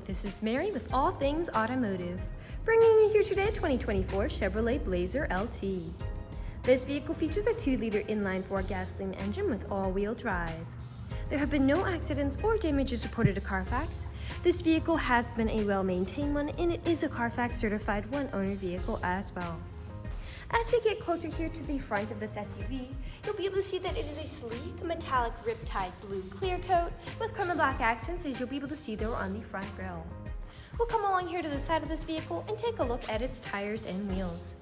This is Mary with All Things Automotive, bringing you here today a 2024 Chevrolet Blazer LT. This vehicle features a 2-liter inline-4 gasoline engine with all-wheel drive. There have been no accidents or damages reported to CARFAX. This vehicle has been a well-maintained one, and it is a CARFAX certified one-owner vehicle as well. As we get closer here to the front of this SUV, you'll be able to see that it is a sleek Metallic Riptide Blue clear coat with chrome and black accents, as you'll be able to see there on the front grille. We'll come along here to the side of this vehicle and take a look at its tires and wheels.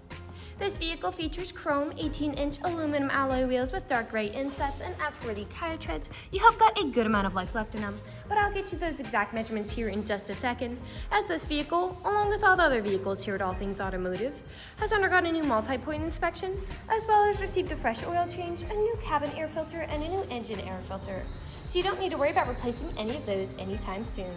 This vehicle features chrome 18-inch aluminum alloy wheels with dark gray insets, and as for the tire treads, you have got a good amount of life left in them, but I'll get you those exact measurements here in just a second, as this vehicle, along with all the other vehicles here at All Things Automotive, has undergone a new multi-point inspection, as well as received a fresh oil change, a new cabin air filter, and a new engine air filter, so you don't need to worry about replacing any of those anytime soon.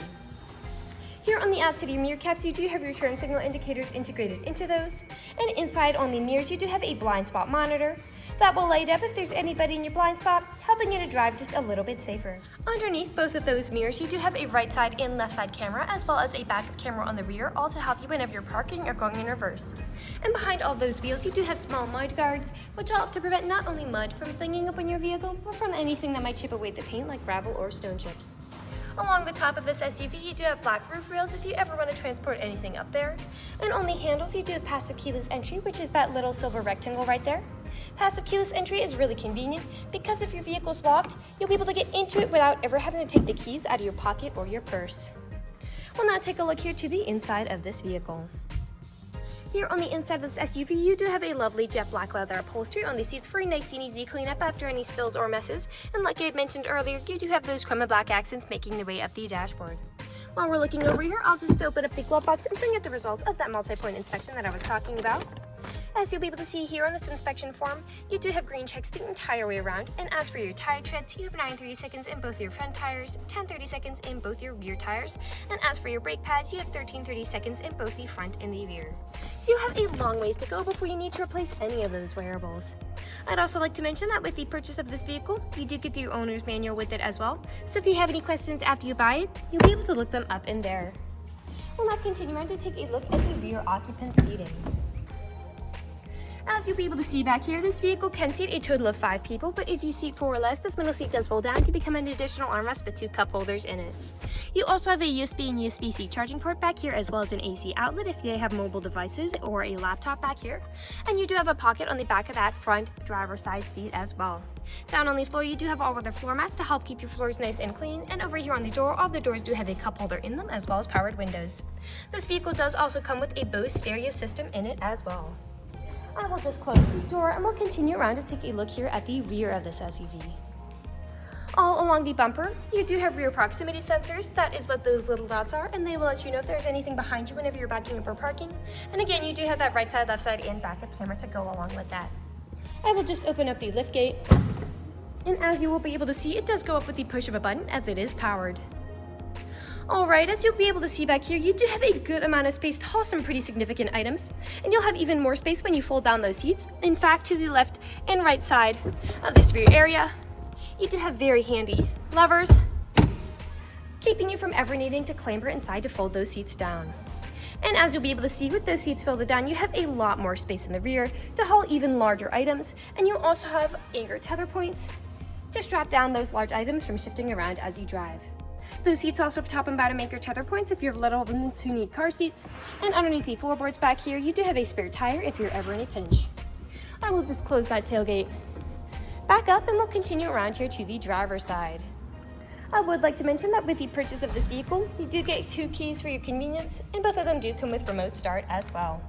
Here on the outside of your mirror caps, you do have your turn signal indicators integrated into those. And inside on the mirrors, you do have a blind spot monitor that will light up if there's anybody in your blind spot, helping you to drive just a little bit safer. Underneath both of those mirrors, you do have a right side and left side camera, as well as a backup camera on the rear, all to help you whenever you're parking or going in reverse. And behind all those wheels, you do have small mud guards, which help to prevent not only mud from flinging up on your vehicle, but from anything that might chip away the paint like gravel or stone chips. Along the top of this SUV, you do have black roof rails if you ever want to transport anything up there. And on the handles, you do have passive keyless entry, which is that little silver rectangle right there. Passive keyless entry is really convenient because if your vehicle's locked, you'll be able to get into it without ever having to take the keys out of your pocket or your purse. We'll now take a look here to the inside of this vehicle. Here on the inside of this SUV, you do have a lovely jet black leather upholstery on the seats for a nice and easy cleanup after any spills or messes. And like I had mentioned earlier, you do have those chrome and black accents making their way up the dashboard. While we're looking over here, I'll just open up the glove box and bring out the results of that multi-point inspection that I was talking about. As you'll be able to see here on this inspection form, you do have green checks the entire way around, and as for your tire treads, you have 9 seconds in both your front tires, 10 seconds in both your rear tires, and as for your brake pads, you have 13 seconds in both the front and the rear. So you have a long ways to go before you need to replace any of those wearables. I'd also like to mention that with the purchase of this vehicle, you do get the owner's manual with it as well, so if you have any questions after you buy it, you'll be able to look them up in there. We'll now continue on to take a look at the rear occupant seating. As you'll be able to see back here, this vehicle can seat a total of 5 people, but if you seat 4 or less, this middle seat does fold down to become an additional armrest with 2 cup holders in it. You also have a USB and USB-C charging port back here, as well as an AC outlet if you have mobile devices or a laptop back here. And you do have a pocket on the back of that front driver's side seat as well. Down on the floor, you do have all-weather floor mats to help keep your floors nice and clean, and over here on the door, all the doors do have a cup holder in them, as well as powered windows. This vehicle does also come with a BOSE stereo system in it as well. I will just close the door and we'll continue around to take a look here at the rear of this SUV. All along the bumper, you do have rear proximity sensors. That is what those little dots are, and they will let you know if there's anything behind you whenever you're backing up or parking. And again, you do have that right side, left side, and backup camera to go along with that. I will just open up the liftgate, and as you will be able to see, it does go up with the push of a button as it is powered. Alright, as you'll be able to see back here, you do have a good amount of space to haul some pretty significant items, and you'll have even more space when you fold down those seats. In fact, to the left and right side of this rear area, you do have very handy levers, keeping you from ever needing to clamber inside to fold those seats down. And as you'll be able to see, with those seats folded down, you have a lot more space in the rear to haul even larger items, and you also have anchor tether points to strap down those large items from shifting around as you drive. Those seats also have top and bottom anchor tether points if you have little ones who need car seats. And underneath the floorboards back here, you do have a spare tire if you're ever in a pinch. I will just close that tailgate back up and we'll continue around here to the driver's side. I would like to mention that with the purchase of this vehicle, you do get 2 keys for your convenience, and both of them do come with remote start as well.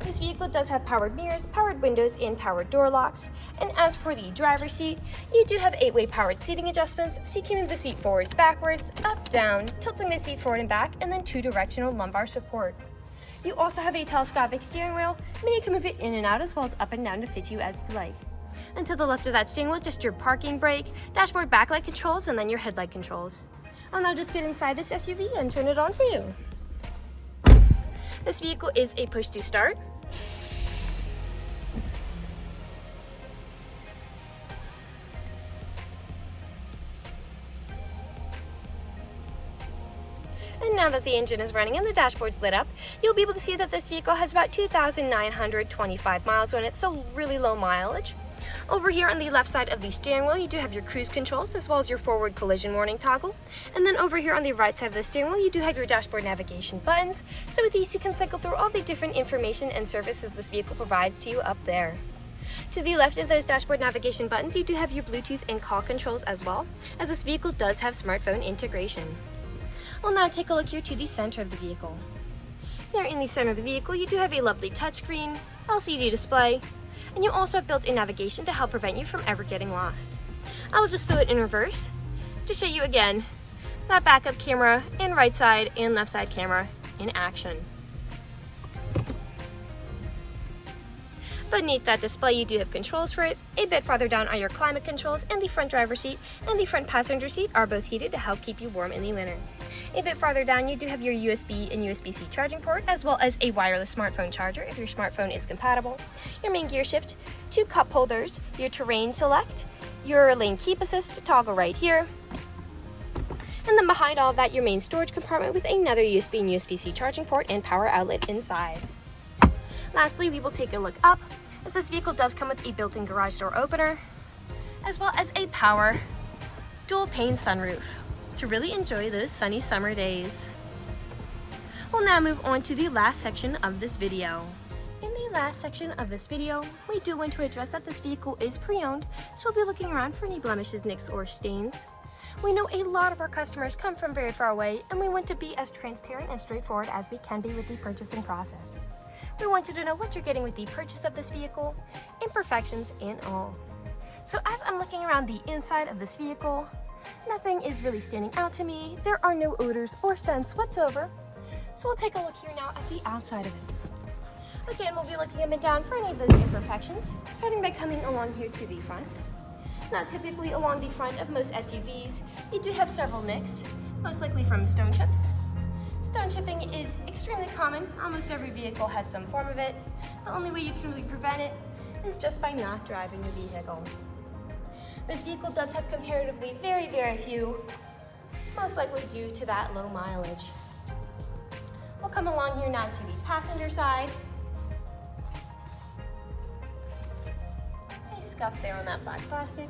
This vehicle does have powered mirrors, powered windows, and powered door locks. And as for the driver's seat, you do have 8-way powered seating adjustments, so you can move the seat forwards, backwards, up, down, tilting the seat forward and back, and then 2-directional lumbar support. You also have a telescopic steering wheel, meaning you can move it in and out as well as up and down to fit you as you like. And to the left of that steering wheel, just your parking brake, dashboard backlight controls, and then your headlight controls. I'll now just get inside this SUV and turn it on for you. This vehicle is a push to start. And now that the engine is running and the dashboard's lit up, you'll be able to see that this vehicle has about 2,925 miles on it, so really low mileage. Over here on the left side of the steering wheel, you do have your cruise controls as well as your forward collision warning toggle. And then over here on the right side of the steering wheel, you do have your dashboard navigation buttons. So with these, you can cycle through all the different information and services this vehicle provides to you up there. To the left of those dashboard navigation buttons, you do have your Bluetooth and call controls as well, as this vehicle does have smartphone integration. We'll now take a look here to the center of the vehicle. Here in the center of the vehicle, you do have a lovely touchscreen, LCD display, and you also have built-in navigation to help prevent you from ever getting lost. I will just throw it in reverse to show you again that backup camera and right side and left side camera in action. Beneath that display, you do have controls for it. A bit farther down are your climate controls, and the front driver's seat and the front passenger seat are both heated to help keep you warm in the winter. A bit farther down, you do have your USB and USB-C charging port, as well as a wireless smartphone charger if your smartphone is compatible, your main gear shift, 2 cup holders, your terrain select, your lane keep assist toggle right here, and then behind all of that, your main storage compartment with another USB and USB-C charging port and power outlet inside. Lastly, we will take a look up, as this vehicle does come with a built-in garage door opener, as well as a power dual-pane sunroof to really enjoy those sunny summer days. We'll now move on to the last section of this video. In the last section of this video, we do want to address that this vehicle is pre-owned, so we'll be looking around for any blemishes, nicks, or stains. We know a lot of our customers come from very far away, and we want to be as transparent and straightforward as we can be with the purchasing process. We want you to know what you're getting with the purchase of this vehicle, imperfections and all. So as I'm looking around the inside of this vehicle, nothing is really standing out to me. There are no odors or scents whatsoever. So we'll take a look here now at the outside of it. Again, we'll be looking up and down for any of those imperfections, starting by coming along here to the front. Now typically along the front of most SUVs, you do have several nicks, most likely from stone chips. Stone chipping is extremely common. Almost every vehicle has some form of it. The only way you can really prevent it is just by not driving the vehicle. This vehicle does have comparatively very, very few, most likely due to that low mileage. We'll come along here now to the passenger side. A scuff there on that black plastic.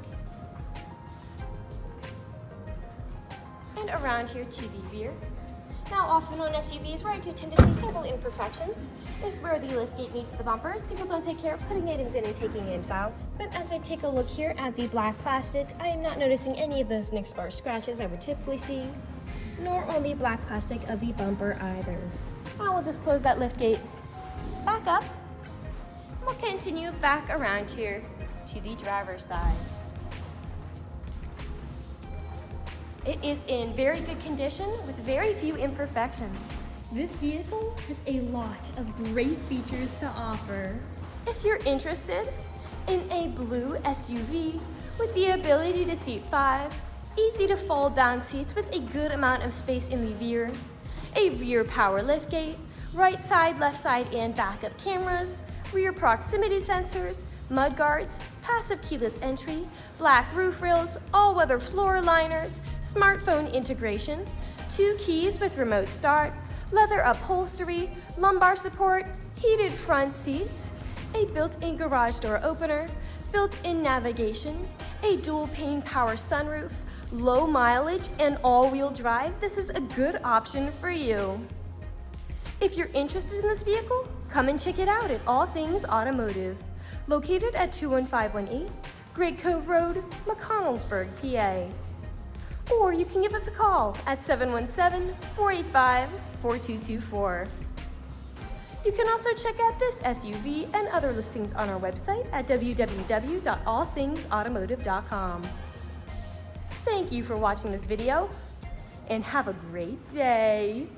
And around here to the rear. Now, often on SUVs, where I do tend to see several imperfections, is where the liftgate meets the bumpers. People don't take care of putting items in and taking items out. But as I take a look here at the black plastic, I am not noticing any of those nicks or scratches I would typically see, nor on the black plastic of the bumper either. I will just close that liftgate back up, and we'll continue back around here to the driver's side. It is in very good condition with very few imperfections. This vehicle has a lot of great features to offer. If you're interested in a blue SUV with the ability to seat 5, easy to fold down seats with a good amount of space in the rear, a rear power liftgate, right side, left side, and backup cameras, rear proximity sensors, mud guards, passive keyless entry, black roof rails, all-weather floor liners, smartphone integration, 2 keys with remote start, leather upholstery, lumbar support, heated front seats, a built-in garage door opener, built-in navigation, a dual-pane power sunroof, low mileage, and all-wheel drive, this is a good option for you. If you're interested in this vehicle, come and check it out at All Things Automotive, located at 21518 Great Cove Road, McConnellsburg, PA. Or you can give us a call at 717-485-4224. You can also check out this SUV and other listings on our website at www.allthingsautomotive.com. Thank you for watching this video, and have a great day.